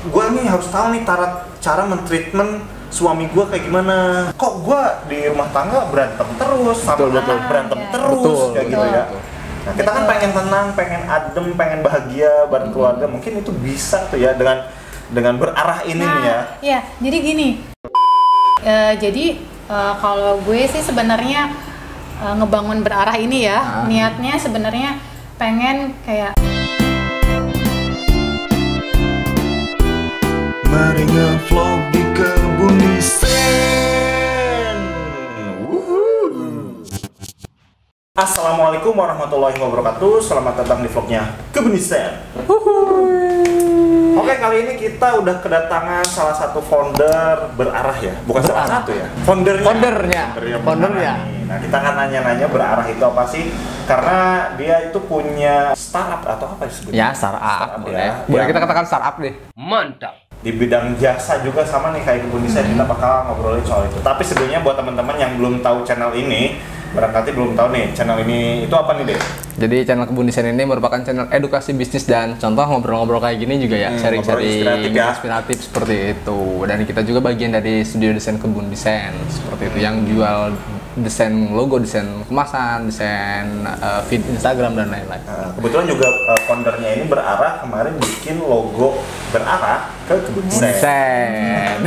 gue nih harus tahu nih cara mentreatment suami gue kayak gimana. Kok gue di rumah tangga berantem terus, sama anak berantem terus, kayak gitu ya. Nah, kita kan pengen tenang, pengen adem, pengen bahagia bareng keluarga. Mungkin itu bisa tuh ya dengan berarah ini nih ya. Iya, jadi gini. Kalau gue sih sebenarnya ngebangun berarah ini ya, niatnya sebenarnya pengen kayak mari nge-vlog di Kebun Desain. Assalamualaikum warahmatullahi wabarakatuh. Selamat datang di vlognya Kebun Desain. Oke, kali ini kita udah kedatangan salah satu founder berarah ya, bukan salah satu ya, foundernya. Nah, kita akan nanya-nanya berarah itu apa sih? Karena dia itu punya startup atau apa sebetulnya? Ya, startup boleh. Boleh kita katakan startup deh. Mantap. Di bidang jasa juga sama nih kayak Kebun Desain, kita bakal ngobrolin soal itu. Tapi sebelumnya buat teman-teman yang belum tahu channel ini, barangkali belum tahu nih channel ini itu apa nih deh? Jadi channel Kebun Desain ini merupakan channel edukasi bisnis dan contoh ngobrol-ngobrol kayak gini juga ya, sharing-sharing inspiratif seperti itu. Dan kita juga bagian dari studio desain Kebun Desain seperti itu yang jual desain logo, desain kemasan, desain feed Instagram dan lain-lain. Kebetulan juga foundernya ini berarah kemarin bikin logo berarah ke Kebun Desain.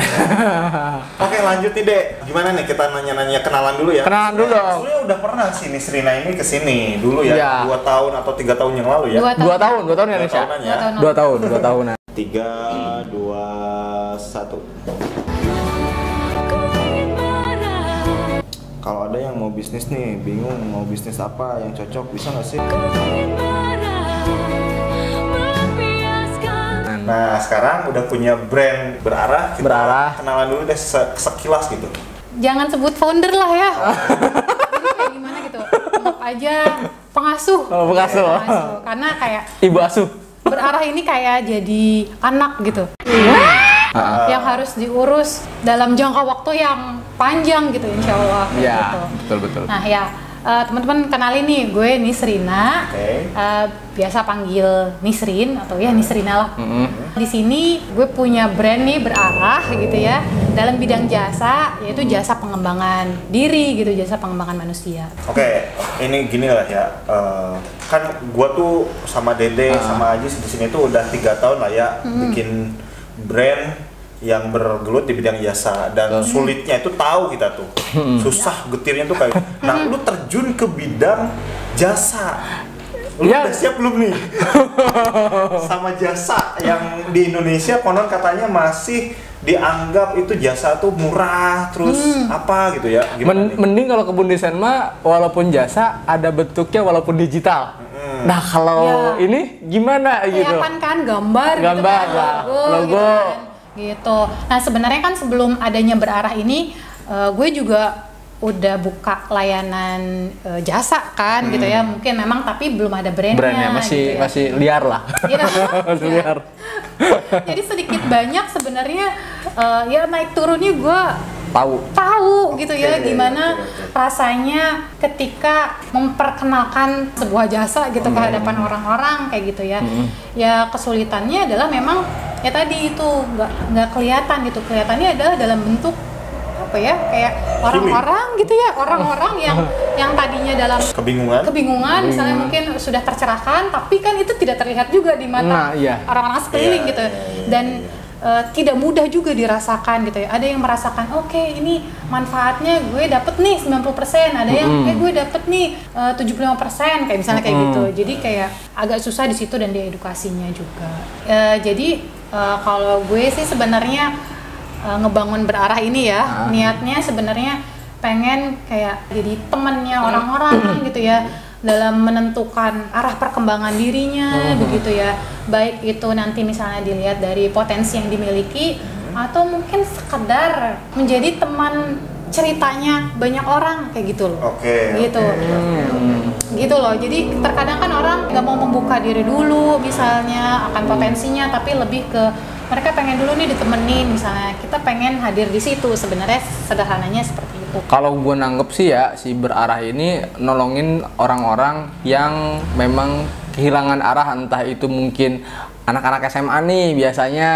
Oke, lanjut nih dek. Gimana nih kita nanya-nanya kenalan dulu ya? Kenalan dulu dong. Sebenarnya udah pernah sih Nisrina ini kesini dulu ya, Iya. 2 tahun atau 3 tahun yang lalu ya? 2 tahun ya Nisha? 2 tahun. 3, 2, 1. Kalau ada yang mau bisnis nih, bingung mau bisnis apa yang cocok, bisa nggak sih? Nah, sekarang udah punya brand berarah, kita kenalan dulu deh sekilas gitu. jangan sebut founder lah ya. Jadi kayak gimana gitu, anggap aja pengasuh. Pengasuh. Karena kayak Ibu asuh. berarah ini kayak jadi anak gitu. Yang harus diurus dalam jangka waktu yang panjang gitu, insya Allah. Iya, gitu. betul. Nah ya, teman-teman kenalin nih, gue Nisrina. Biasa panggil Nisrin atau ya Nisrina lah. Di sini gue punya brand nih berarah gitu ya, dalam bidang jasa, yaitu jasa pengembangan diri gitu, jasa pengembangan manusia. Oke, ini gini lah ya. Kan gue tuh sama Dede sama Ajis di sini tuh udah 3 tahun lah ya bikin brand yang bergelut di bidang jasa, dan sulitnya itu tahu kita tuh susah getirnya tuh kayak nah lu terjun ke bidang jasa, lu udah siap belum nih? Sama jasa yang di Indonesia konon katanya masih dianggap itu jasa tuh murah terus apa gitu ya, Mending kalau Kebun Desain mah walaupun jasa ada bentuknya walaupun digital. Nah kalau ini gimana gitu? Kelihatan kan gambar gitu kan, logo. Gitu kan. Gitu. Nah sebenarnya kan sebelum adanya berarah ini, gue juga udah buka layanan jasa kan gitu ya, mungkin memang tapi belum ada brandnya masih gitu ya. masih liar lah. Gitu. Masih liar. Jadi sedikit banyak sebenarnya ya naik turunnya gue tahu gitu ya, gimana rasanya ketika memperkenalkan sebuah jasa gitu ke hadapan orang-orang kayak gitu ya. Ya kesulitannya adalah memang ya tadi itu nggak kelihatan gitu, kelihatannya adalah dalam bentuk apa ya, kayak orang-orang gitu ya, orang-orang yang tadinya dalam kebingungan misalnya mungkin sudah tercerahkan, tapi kan itu tidak terlihat juga di mata orang-orang sekeliling gitu. Dan tidak mudah juga dirasakan gitu ya. Ada yang merasakan oke, ini manfaatnya gue dapet nih 90%, ada yang gue dapet nih 75% kayak misalnya kayak gitu. Jadi kayak agak susah di situ dan di edukasinya juga. Jadi kalau gue sih sebenarnya ngebangun berarah ini ya, niatnya sebenarnya pengen kayak jadi temennya orang-orang gitu ya, dalam menentukan arah perkembangan dirinya begitu ya, baik itu nanti misalnya dilihat dari potensi yang dimiliki atau mungkin sekedar menjadi teman ceritanya banyak orang kayak gitu loh. Gitu loh. Jadi terkadang kan orang nggak mau membuka diri dulu misalnya akan potensinya, tapi lebih ke mereka pengen dulu nih ditemenin, misalnya kita pengen hadir di situ. Sebenarnya sederhananya seperti itu. Kalau gue nanggep sih ya, si berarah ini nolongin orang-orang yang memang kehilangan arah, entah itu mungkin anak-anak SMA nih biasanya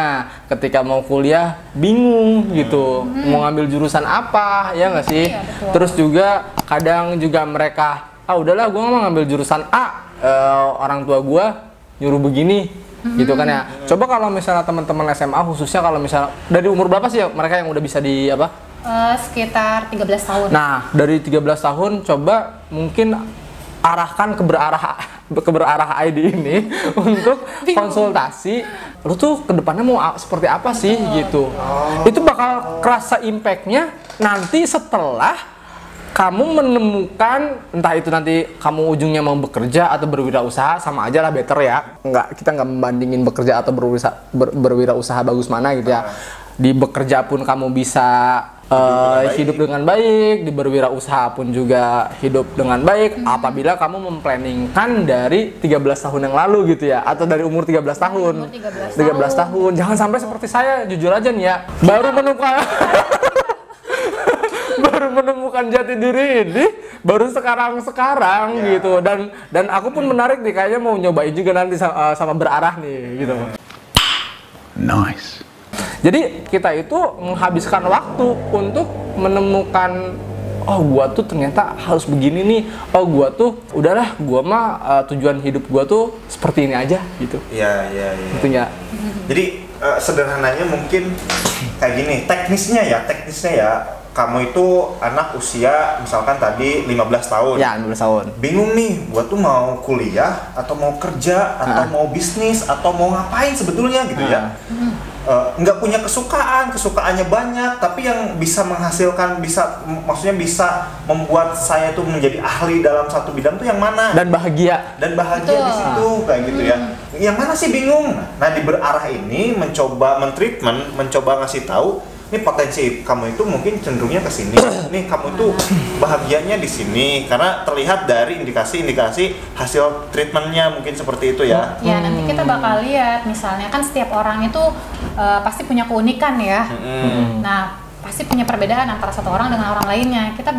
ketika mau kuliah bingung gitu, mau ngambil jurusan apa, ya nggak sih? Iya, betul. Terus juga kadang juga mereka, udahlah gue mau ngambil jurusan A, orang tua gue nyuruh begini, gitu kan ya. Coba kalau misalnya teman-teman SMA khususnya kalau misalnya dari umur berapa sih ya mereka yang udah bisa di apa? Sekitar 13 tahun. Nah, dari 13 tahun coba mungkin arahkan ke berarah ID ini untuk konsultasi. Lu tuh kedepannya mau seperti apa sih gitu. Itu bakal kerasa impact-nya nanti setelah kamu menemukan, entah itu nanti kamu ujungnya mau bekerja atau berwirausaha, sama aja lah, better ya. Kita nggak membandingin bekerja atau berwirausaha bagus mana gitu ya. Di bekerja pun kamu bisa hidup dengan baik, di berwirausaha pun juga hidup dengan baik apabila kamu memplanningkan dari 13 tahun yang lalu gitu ya, atau dari umur 13 tahun. 13 tahun. Jangan sampai seperti saya, jujur aja nih ya, baru menemukan jati diri ini baru sekarang gitu, dan aku pun menarik nih, kayaknya mau nyobain juga nanti sama berarah nih gitu. Nice. Jadi kita itu menghabiskan waktu untuk menemukan, gua tuh ternyata harus begini nih, gua tuh udahlah, gua mah tujuan hidup gua tuh seperti ini aja gitu. Iya. Gitu ya. Jadi sederhananya mungkin kayak gini, teknisnya ya, kamu itu anak usia misalkan tadi 15 tahun. Ya, 15 tahun. Bingung nih, gua tuh mau kuliah atau mau kerja atau mau bisnis atau mau ngapain sebetulnya gitu ya. Nggak punya kesukaannya banyak, tapi yang bisa menghasilkan, maksudnya bisa membuat saya tuh menjadi ahli dalam satu bidang tuh yang mana? Dan bahagia Betul. Di situ kayak gitu ya. Yang mana sih bingung? Nah, di berarah ini mencoba ngasih tahu, ini potensi kamu itu mungkin cenderungnya ke sini. Nih kamu itu bahagianya di sini karena terlihat dari indikasi-indikasi hasil treatmentnya mungkin seperti itu ya. Ya, nanti kita bakal lihat, misalnya kan setiap orang itu pasti punya keunikan ya. Nah, pasti punya perbedaan antara satu orang dengan orang lainnya. Kita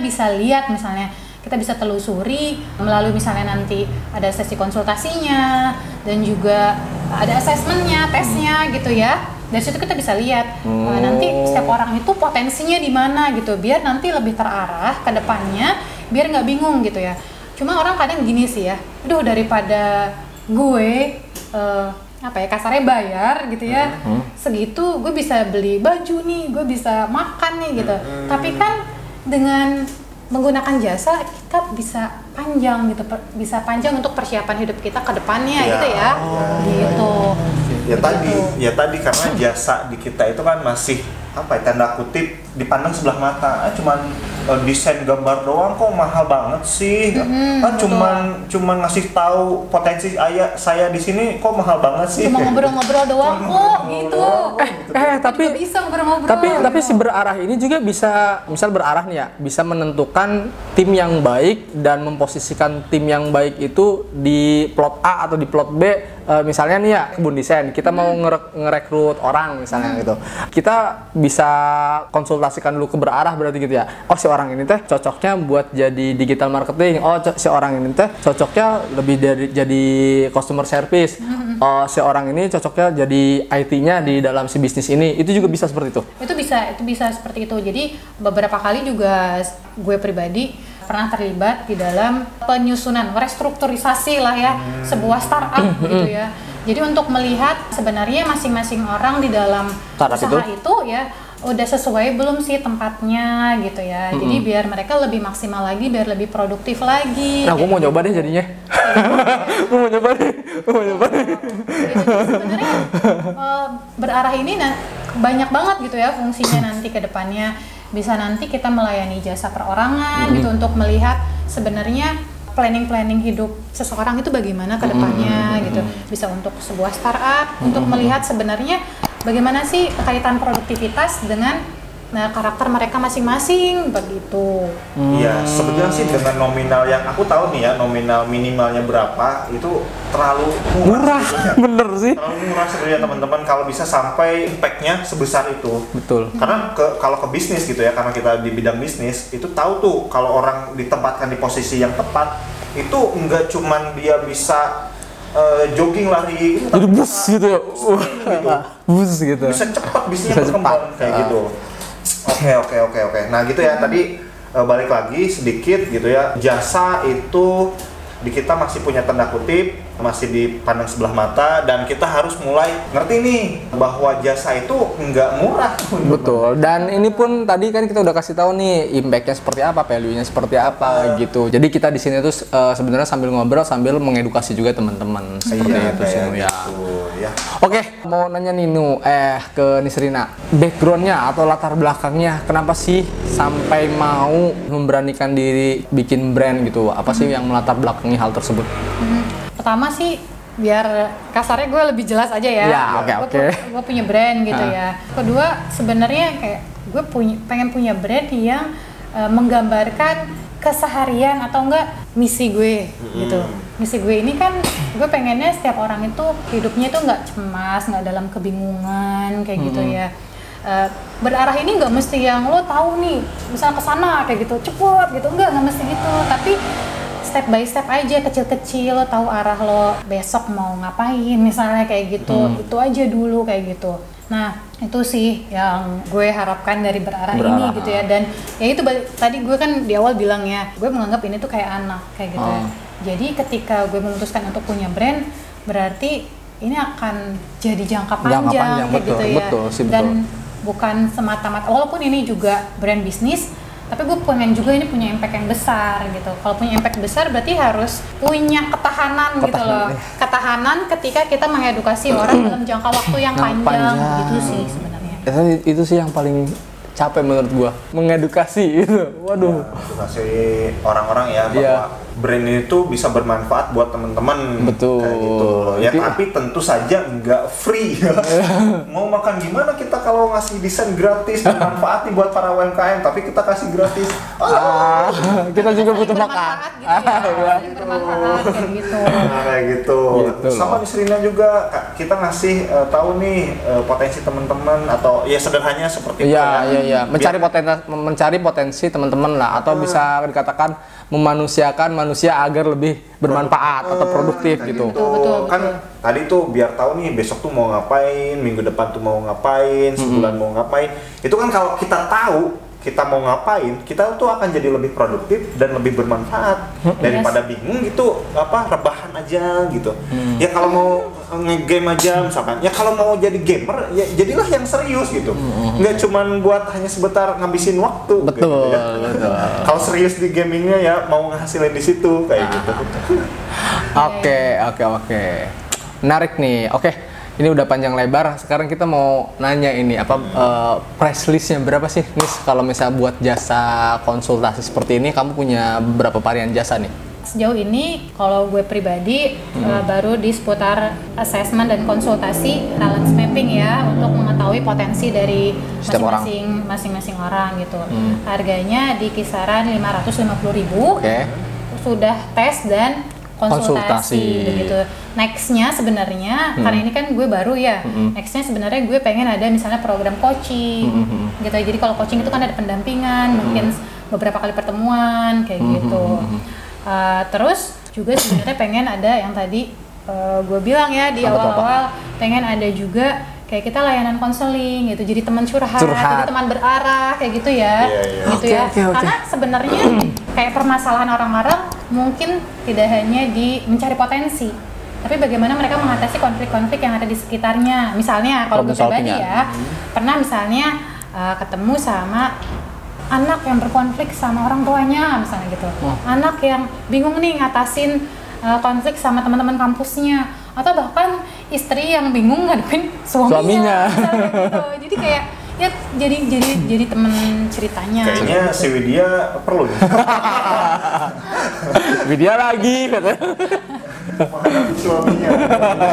bisa lihat misalnya, kita bisa telusuri melalui misalnya nanti ada sesi konsultasinya dan juga ada assessmentnya, tesnya gitu ya. Dari situ kita bisa lihat nanti setiap orang itu potensinya di mana gitu, biar nanti lebih terarah ke depannya, biar nggak bingung gitu ya. Cuma orang kadang gini sih ya, aduh daripada gue kasarnya bayar gitu ya, segitu gue bisa beli baju nih, gue bisa makan nih gitu. Tapi kan dengan menggunakan jasa kita bisa panjang untuk persiapan hidup kita ke depannya gitu ya. Gitu. Ya tadi karena jasa di kita itu kan masih tanda kutip dipandang sebelah mata. Cuman desain gambar doang kok mahal banget sih. Cuman ngasih tahu potensi saya di sini kok mahal banget sih. Cuma ngobrol-ngobrol doang kok gitu. Tapi bisa ngobrol-ngobrol. Tapi si berarah ini juga bisa, misal berarah nih ya, bisa menentukan tim yang baik dan memposisikan tim yang baik itu di plot A atau di plot B. Misalnya nih ya, kebun desain, kita mau ngerekrut orang misalnya gitu. Kita bisa konsultasikan dulu ke berarah berarti gitu ya. Si orang ini teh cocoknya buat jadi digital marketing. Si orang ini teh cocoknya lebih dari jadi customer service. Si orang ini cocoknya jadi IT-nya di dalam si bisnis ini. Itu juga bisa seperti itu. Itu bisa seperti itu. Jadi beberapa kali juga gue pribadi pernah terlibat di dalam penyusunan, restrukturisasi lah ya, sebuah startup gitu ya. Jadi untuk melihat sebenarnya masing-masing orang di dalam usaha itu ya udah sesuai belum sih tempatnya gitu ya. Jadi biar mereka lebih maksimal lagi, biar lebih produktif lagi. Nah, aku mau nyoba deh jadinya. Mau nyoba deh. Jadi sebenarnya berarah ini banyak banget gitu ya fungsinya nanti ke depannya. Bisa nanti kita melayani jasa perorangan gitu untuk melihat sebenarnya planning hidup seseorang itu bagaimana ke depannya gitu. Bisa untuk sebuah startup untuk melihat sebenarnya bagaimana sih kaitan produktivitas dengan karakter mereka masing-masing begitu. Iya, sebetulnya sih dengan nominal yang aku tahu nih ya, nominal minimalnya berapa itu terlalu murah. Bener sih. Terlalu murah sebenarnya teman-teman kalau bisa sampai impact-nya sebesar itu. Betul. Karena kalau ke bisnis gitu ya, karena kita di bidang bisnis itu tahu tuh kalau orang ditempatkan di posisi yang tepat itu enggak cuman dia bisa jogging lari jadi bus gitu ya, bus gitu, bisa cepat bisnisnya berkembang kayak gitu. Oke. Nah gitu ya, tadi balik lagi sedikit gitu ya, jasa itu di kita masih punya tanda kutip, masih dipandang sebelah mata, dan kita harus mulai ngerti nih bahwa jasa itu nggak murah. Betul. Dan ini pun tadi kan kita udah kasih tahu nih impact-nya seperti apa, value-nya seperti apa gitu. Jadi kita di sini tuh sebenarnya sambil ngobrol sambil mengedukasi juga teman-teman seperti itu sih ya. Ya. Oke, mau nanya nih ke Nisrina, background-nya atau latar belakangnya kenapa sih sampai mau memberanikan diri bikin brand gitu? Apa sih yang melatar belakangi hal tersebut? Pertama sih biar kasarnya gue lebih jelas aja ya. Ya, oke. Gue punya brand gitu ya. Kedua sebenarnya kayak gue pengen punya brand yang menggambarkan keseharian atau enggak misi gue gitu. Misi gue ini kan gue pengennya setiap orang itu hidupnya itu nggak cemas, nggak dalam kebingungan kayak gitu ya. Berarah ini nggak mesti yang lo tahu nih misalnya kesana kayak gitu cepet gitu, nggak mesti gitu, tapi step by step aja, kecil-kecil, lo tahu arah lo besok mau ngapain misalnya kayak gitu. Itu aja dulu kayak gitu. Nah itu sih yang gue harapkan dari berarah ini gitu ya. Dan ya itu tadi gue kan di awal bilang ya, gue menganggap ini tuh kayak anak kayak gitu ya. Jadi ketika gue memutuskan untuk punya brand, berarti ini akan jadi jangka panjang kayak betul, gitu ya. Betul, dan bukan semata-mata, walaupun ini juga brand bisnis, tapi gue pengen juga ini punya impact yang besar gitu. Kalau punya impact besar berarti harus punya ketahanan gitu loh. Ketahanan ketika kita mengedukasi orang dalam jangka waktu yang panjang gitu sih sebenarnya. Itu sih yang paling capek menurut gua, mengedukasi itu. Waduh. Edukasi orang-orang ya bahwa brand ini tuh bisa bermanfaat buat teman-teman. Betul. Kayak gitu. Ya tapi tentu saja nggak free. Mau makan gimana kita kalau ngasih desain gratis, bermanfaat nih buat para UMKM, tapi kita kasih gratis. Kita juga butuh makan. Bermanfaat kayak gitu. Nah, kayak gitu. Sama Nisrina juga kita ngasih tahu nih potensi teman-teman atau ya sederhananya seperti itu. Iya. Mencari potensi teman-teman lah, atau bisa dikatakan memanusiakan manusia agar lebih bermanfaat atau produktif gitu. Betul. Kan tadi tuh biar tahu nih besok tuh mau ngapain, minggu depan tuh mau ngapain, sebulan mau ngapain. Itu kan kalau kita tahu kita mau ngapain, kita tuh akan jadi lebih produktif dan lebih bermanfaat daripada bingung gitu, rebahan aja gitu. Ya kalau mau nge-game aja misalkan, ya kalau mau jadi gamer ya jadilah yang serius gitu. Nggak cuman buat hanya sebentar ngabisin waktu. Betul, gitu, ya. betul. Kalau serius di gamingnya ya mau ngehasilin di situ kayak gitu. Oke. Menarik nih. Oke. Ini udah panjang lebar. Sekarang kita mau nanya ini price listnya berapa sih, Nis? Kalau misalnya buat jasa konsultasi seperti ini, kamu punya berapa varian jasa nih? Sejauh ini kalau gue pribadi baru di seputar assessment dan konsultasi talent mapping ya, untuk mengetahui potensi dari masing-masing orang gitu. Harganya di kisaran 550.000. Sudah tes dan konsultasi begitu. Nextnya sebenarnya karena ini kan gue baru ya. Nextnya sebenarnya gue pengen ada misalnya program coaching gitu. Jadi kalau coaching itu kan ada pendampingan, mungkin beberapa kali pertemuan kayak gitu. Terus juga sebenarnya pengen ada yang tadi gue bilang ya di awal-awal, pengen ada juga kayak kita layanan konseling gitu, jadi teman curhat, jadi teman berarah kayak gitu ya. Gitu ya. Karena sebenarnya kayak permasalahan orang-orang mungkin tidak hanya di mencari potensi, tapi bagaimana mereka mengatasi konflik-konflik yang ada di sekitarnya. Misalnya kalau gue pribadi ya, pernah misalnya ketemu sama anak yang berkonflik sama orang tuanya misalnya gitu. Anak yang bingung nih ngatasin konflik sama teman-teman kampusnya, atau bahkan istri yang bingung ngadepin suaminya. Gitu. Jadi kayak ya jadi temen ceritanya. Kayaknya si Widya perlu. Widya lagi katanya. Menghadapi suaminya.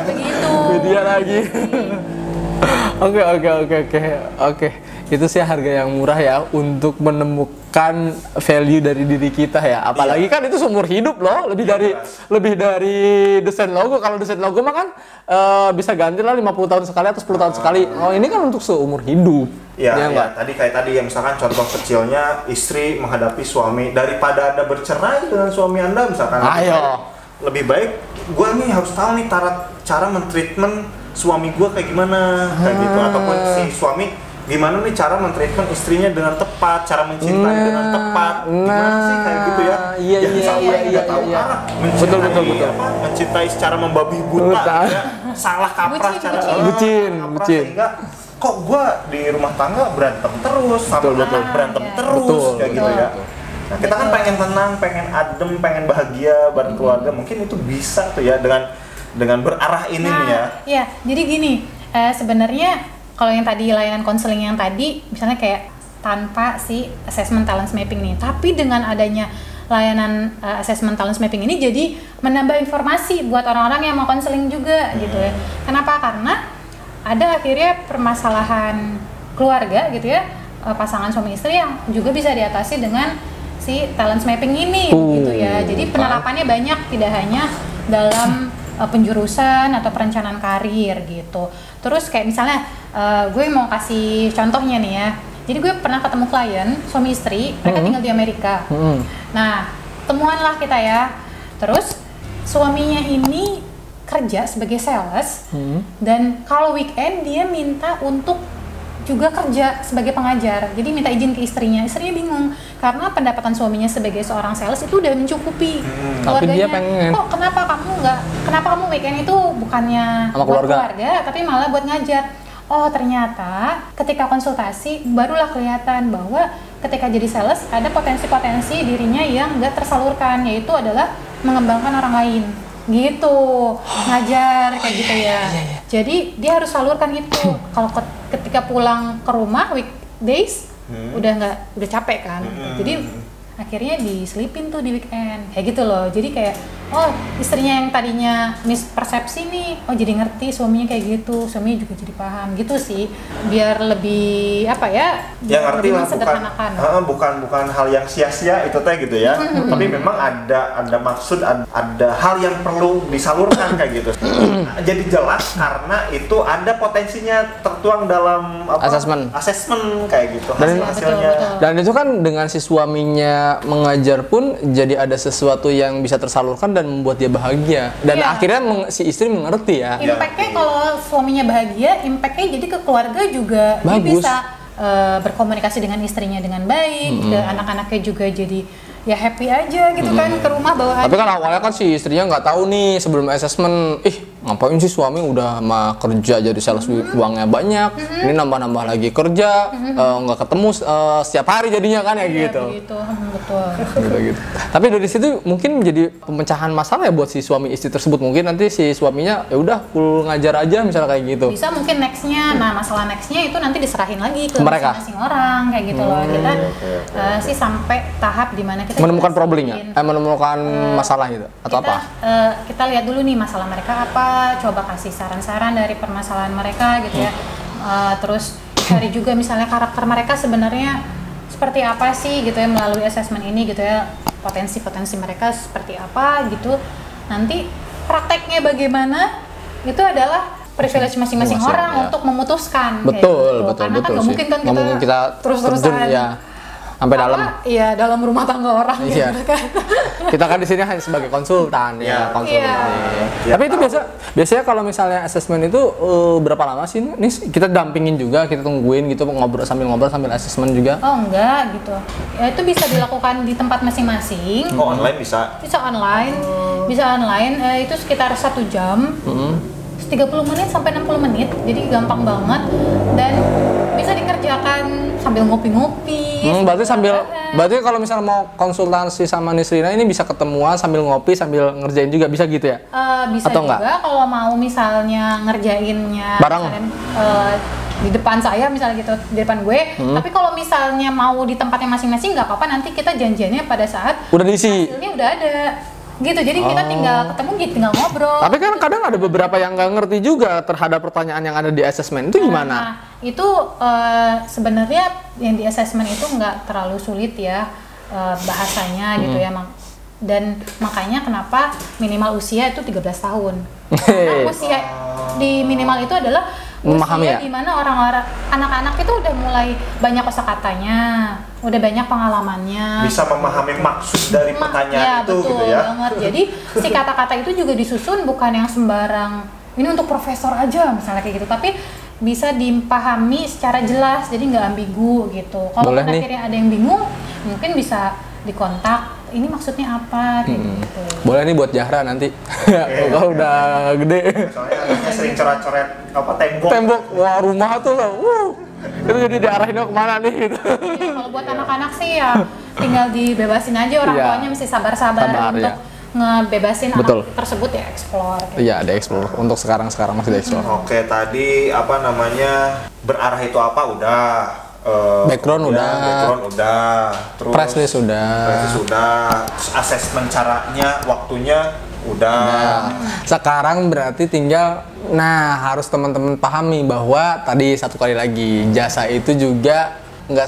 Begitu. Widya lagi. Oke. Itu sih harga yang murah ya untuk menemukan value dari diri kita ya. Apalagi kan itu seumur hidup loh, lebih dari desain logo. Kalau desain logo mah kan bisa ganti lah 50 tahun sekali atau 10 tahun sekali. Oh, ini kan untuk seumur hidup. Iya, tadi ya misalkan contoh kecilnya istri menghadapi suami, daripada Anda bercerai dengan suami Anda misalkan. lebih baik gue nih harus tahu nih cara mentreatment suami gue kayak gimana kayak gitu, ataupun si suami gimana nih cara mentreatment istrinya dengan tepat, cara mencintai dengan tepat, gimana sih kayak gitu ya. Iya. Betul. Mencintai secara membabi buta. Ya, salah kaprah cara bucin. Sehingga kok gue di rumah tangga berantem terus, sama anak berantem terus kayak gitu ya. Nah, kita kan pengen tenang, pengen adem, pengen bahagia bareng keluarga. Mungkin itu bisa tuh ya dengan berarah ini nih ya. Iya, jadi gini, sebenarnya kalau yang tadi layanan konseling yang tadi, misalnya kayak tanpa si assessment talent mapping nih, tapi dengan adanya layanan assessment talent mapping ini jadi menambah informasi buat orang-orang yang mau konseling juga gitu ya. Kenapa? Karena ada akhirnya permasalahan keluarga gitu ya, pasangan suami istri yang juga bisa diatasi dengan si talent mapping ini gitu ya. Jadi penerapannya banyak, tidak hanya dalam penjurusan atau perencanaan karir gitu. Terus kayak misalnya gue mau kasih contohnya nih ya. Jadi gue pernah ketemu klien suami istri, mereka tinggal di Amerika. Nah, temuan lah kita ya. Terus suaminya ini kerja sebagai sales dan kalau weekend dia minta untuk juga kerja sebagai pengajar. Jadi minta izin ke istrinya. Istrinya bingung karena pendapatan suaminya sebagai seorang sales itu udah mencukupi keluarganya. Tapi dia pengen. Kok kenapa kamu weekend itu bukannya buat keluarga tapi malah buat ngajar? Oh, ternyata ketika konsultasi barulah kelihatan bahwa ketika jadi sales ada potensi-potensi dirinya yang nggak tersalurkan, yaitu adalah mengembangkan orang lain. Gitu, ngajar kayak gitu ya. Jadi dia harus salurkan itu. Kalau ketika pulang ke rumah weekdays udah capek kan. Jadi akhirnya diselipin tuh di weekend kayak gitu loh. Jadi kayak istrinya yang tadinya mispersepsi nih, jadi ngerti suaminya kayak gitu, suaminya juga jadi paham gitu sih, biar lebih ngerti lah, bukan hal yang sia-sia itu teh gitu ya. Tapi memang ada maksud, ada hal yang perlu disalurkan kayak gitu. Jadi jelas karena itu ada potensinya tertuang dalam assessment kayak gitu, hasilnya. Dan itu kan dengan si suaminya mengajar pun jadi ada sesuatu yang bisa tersalurkan dan membuat dia bahagia, dan akhirnya si istri mengerti ya. Impact-nya kalau suaminya bahagia, impact-nya jadi ke keluarga juga. Dia bisa berkomunikasi dengan istrinya dengan baik, ke anak-anaknya juga jadi ya happy aja gitu kan, ke rumah bawa. Tapi kan awalnya kan si istrinya nggak tahu nih sebelum assessment, ngapain sih suami udah mah kerja jadi sales uangnya banyak, ini nambah-nambah lagi kerja, nggak ketemu setiap hari jadinya kan ya gitu. Betul. Gitu. Tapi dari situ mungkin jadi pemecahan masalah ya buat si suami istri tersebut. Mungkin nanti si suaminya ya udah full ngajar aja misalnya kayak gitu. Bisa mungkin nextnya, masalah nextnya itu nanti diserahin lagi ke masing-masing orang kayak gitu loh. Kita sih sampai tahap dimana kita menemukan problemnya, menemukan masalah gitu atau apa? Kita lihat dulu nih masalah mereka apa, coba kasih saran-saran dari permasalahan mereka gitu ya. Terus cari juga misalnya karakter mereka sebenarnya seperti apa sih gitu ya, melalui assessment ini gitu ya, potensi-potensi mereka seperti apa gitu. Nanti prakteknya bagaimana itu adalah privilege masing-masing orang untuk memutuskan. Betul, gitu. Karena kan nggak mungkin kan kita terus-terusan ya. Sampai dalam. Iya, dalam rumah tangga orang gitu kan. Kita kan di sini hanya sebagai konsultan ya, konsultan. Tapi itu biasanya kalau misalnya assessment itu berapa lama sih? Nih kita dampingin juga, kita tungguin gitu, ngobrol sambil assessment juga. Oh, enggak gitu. Ya itu bisa dilakukan di tempat masing-masing. Online bisa? Bisa online. Bisa online, itu sekitar 1 jam. 30 menit sampai 60 menit. Jadi gampang banget dan bisa dikerjakan sambil ngopi-ngopi. Berarti kalau misalnya mau konsultasi sama Nisrina ini bisa ketemuan sambil ngopi sambil ngerjain juga, bisa gitu ya? Bisa atau juga enggak? Kalau mau misalnya ngerjainnya bareng di depan saya misalnya gitu, di depan gue. Tapi kalau misalnya mau di tempatnya masing-masing nggak apa-apa, nanti kita janjiannya pada saat udah diisi. Hasilnya udah ada. Gitu, jadi kita tinggal ketemu gitu, tinggal ngobrol. Tapi kan kadang ada beberapa yang nggak ngerti juga terhadap pertanyaan yang ada di assessment, itu gimana? Nah, itu sebenarnya yang di assessment itu nggak terlalu sulit ya bahasanya gitu ya, dan makanya kenapa minimal usia itu 13 tahun. Karena usia di minimal itu adalah memahami ya. Dimana orang-orang anak-anak itu udah mulai banyak kosakatanya, udah banyak pengalamannya, bisa memahami maksud dari pertanyaan itu betul gitu ya. Banget. Jadi si kata-kata itu juga disusun bukan yang sembarang ini untuk profesor aja misalnya kayak gitu, tapi bisa dipahami secara jelas, jadi nggak ambigu gitu. Kalau akhirnya ada yang bingung, mungkin bisa dikontak, ini maksudnya apa gitu. Boleh nih buat Zahra nanti. Kalau udah gede. Soalnya anaknya sering coret-coret apa tembok. Wah, rumah tuh itu jadi diarahin kemana nih gitu. Iya, kalau buat anak-anak sih ya tinggal dibebasin aja, orang tuanya mesti sabar-sabar untuk ngebebasin betul. Anak tersebut ya explore. Iya, ada explore. Untuk sekarang masih ada explore. Oke, tadi apa namanya berarah itu apa udah. Background udah, terus press list udah, asesmen caranya, waktunya udah. Sekarang berarti tinggal, harus teman-teman pahami bahwa tadi satu kali lagi jasa itu juga nggak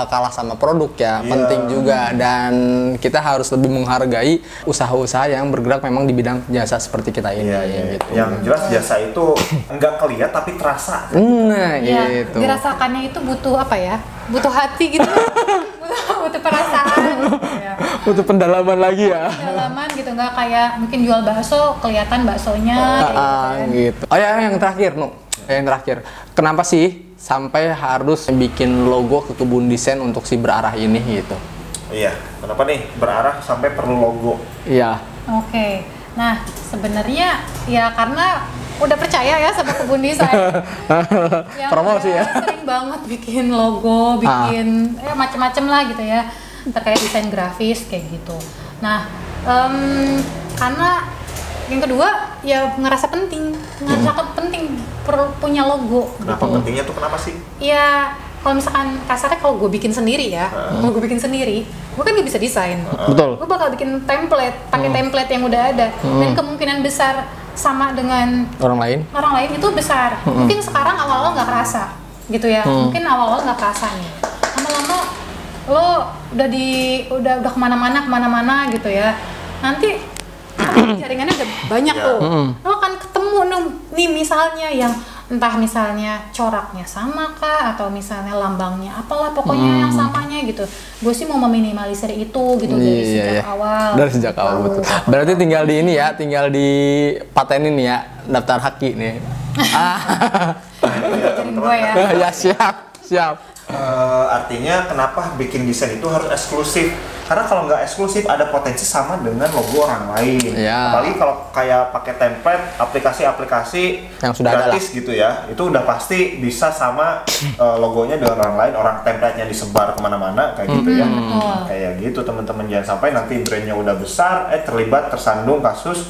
kalah sama produk ya, penting juga, dan kita harus lebih menghargai usaha-usaha yang bergerak memang di bidang jasa seperti kita ini. Gitu. Yang jelas jasa itu nggak kelihatan tapi terasa. Gitu. Dirasakannya itu butuh apa ya? Butuh hati gitu. butuh perasaan. Ya. Butuh pendalaman lagi ya. Pendalaman gitu, nggak kayak mungkin jual bakso kelihatan baksonya. Gitu. Oh ya, yang terakhir, yang terakhir, kenapa sih sampai harus bikin logo ke Kebun Desain untuk si berarah ini gitu? Iya, kenapa nih berarah sampai perlu logo? Iya. Oke, nah sebenarnya ya karena udah percaya ya sama Kebun Desain. Promosi ya. Sering banget bikin logo, bikin macem-macem lah gitu ya, terkait desain grafis kayak gitu. Nah, karena yang kedua ya ngerasa penting punya logo. Kenapa gitu. pentingnya tuh kenapa sih? Ya kalau misalkan kasarnya kalau gue bikin sendiri ya, gue kan gak bisa desain. Betul. Gue bakal bikin template, pakai template yang udah ada, dan kemungkinan besar sama dengan orang lain itu besar. Mungkin sekarang awal-awal nggak kerasa, gitu ya. Mungkin awal-awal nggak kerasa nih. Lama-lama lo udah kemana-mana gitu ya. Nanti jaringannya udah banyak tuh. Lo akan ketemu nih misalnya yang entah misalnya coraknya sama kah, atau misalnya lambangnya apalah pokoknya yang samanya gitu. Gue sih mau meminimalisir itu gitu dari sejak awal. Dari sejak awal betul. Berarti tinggal di patenin ya, daftar haki nih. Ngajarin gue ya. Ya siap. Artinya kenapa bikin desain itu harus eksklusif? Karena kalau nggak eksklusif ada potensi sama dengan logo orang lain. Apalagi kalau kayak pakai template aplikasi-aplikasi yang sudah gratis gitu ya, itu udah pasti bisa sama logonya dengan orang lain, orang template-nya disebar kemana-mana kayak gitu ya. Kayak gitu teman-teman, jangan sampai nanti brandnya udah besar, tersandung kasus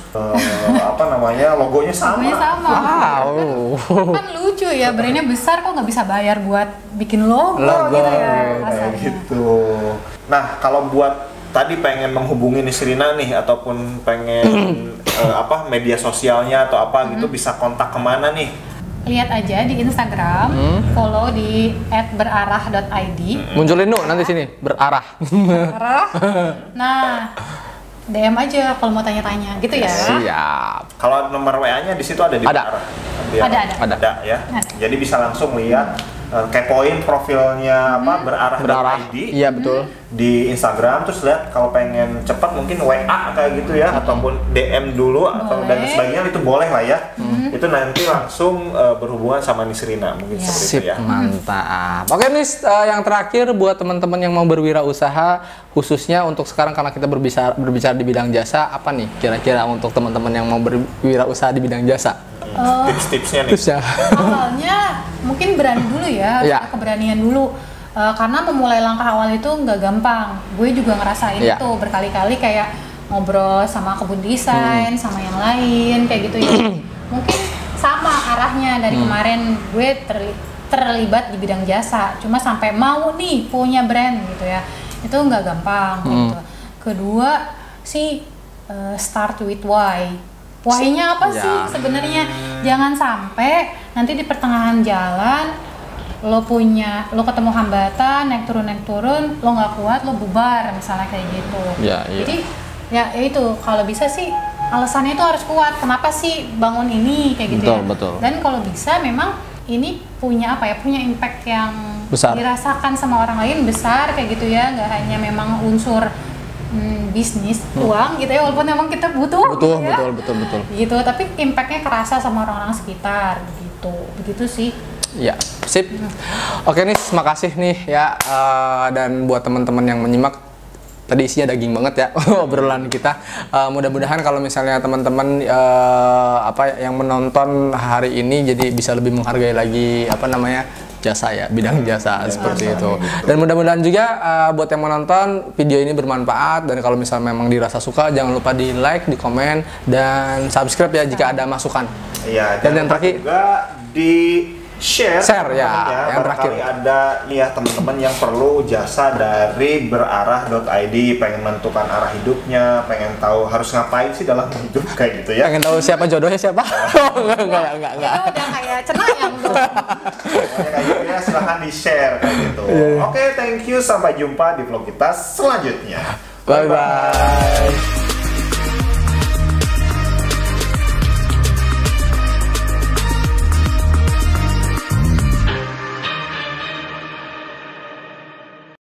logonya sama. Kan lucu ya, brandnya besar kok nggak bisa bayar buat bikin logo gitu ya. Kayak gitu. Nah, kalau buat tadi pengen menghubungi Nisrina nih, ataupun pengen media sosialnya atau apa gitu, bisa kontak kemana nih? Lihat aja di Instagram, follow di @berarah.id. Munculin nanti sini, berarah. Nah, DM aja kalau mau tanya-tanya gitu ya. Siap. Kalau nomor WA-nya di situ ada di berarah. Ada ya. Jadi bisa langsung lihat, kepoin profilnya berarah.id. Iya betul. Di Instagram, terus lihat kalau pengen cepat mungkin WA kayak gitu ya, ataupun DM dulu atau dan sebagainya, itu boleh lah ya. Itu nanti langsung berhubungan sama Nisrina mungkin seperti itu ya. Mantap. Oke Nis, yang terakhir buat teman-teman yang mau berwirausaha, khususnya untuk sekarang karena kita berbicara di bidang jasa, apa nih kira-kira untuk teman-teman yang mau berwirausaha di bidang jasa? Tips-tipsnya nih. Awalnya mungkin berani dulu ya, keberanian dulu. Karena memulai langkah awal itu nggak gampang. Gue juga ngerasain itu berkali-kali, kayak ngobrol sama Kebun Desain, sama yang lain kayak gitu ya. Mungkin sama arahnya dari kemarin gue terlibat di bidang jasa, cuma sampai mau nih punya brand gitu ya, itu nggak gampang gitu. Kedua sih start with why. Why-nya apa sih sebenarnya? Jangan sampai nanti di pertengahan jalan lo ketemu hambatan, naik turun, lo nggak kuat, lo bubar misalnya kayak gitu. Jadi ya itu kalau bisa sih alasannya itu harus kuat. Kenapa sih bangun ini kayak gitu? Betul. Dan kalau bisa memang ini punya apa ya, punya impact yang besar, dirasakan sama orang lain besar kayak gitu ya, nggak hanya memang unsur bisnis uang gitu ya, walaupun memang kita butuh betul ya, betul gitu, tapi impactnya kerasa sama orang-orang sekitar begitu sih. Ya, sip. Oke nih, makasih nih ya, dan buat teman-teman yang menyimak, tadi isinya daging banget ya obrolan kita. Mudah-mudahan kalau misalnya teman-teman yang menonton hari ini jadi bisa lebih menghargai lagi jasa ya, bidang jasa seperti itu. Dan mudah-mudahan juga buat yang menonton video ini bermanfaat, dan kalau misalnya memang dirasa suka jangan lupa di like, di komen, dan subscribe ya jika ada masukan. Iya, dan yang terakhir juga di share ya, yang terakhir ada ya teman-teman yang perlu jasa dari berarah.id, pengen menentukan arah hidupnya, pengen tahu harus ngapain sih dalam hidup kayak gitu ya, pengen tahu siapa jodohnya siapa. enggak itu udah kayak cenayang tuh. Kayak gitu ya, silahkan di share kayak gitu. Oke, thank you, sampai jumpa di vlog kita selanjutnya. Bye bye.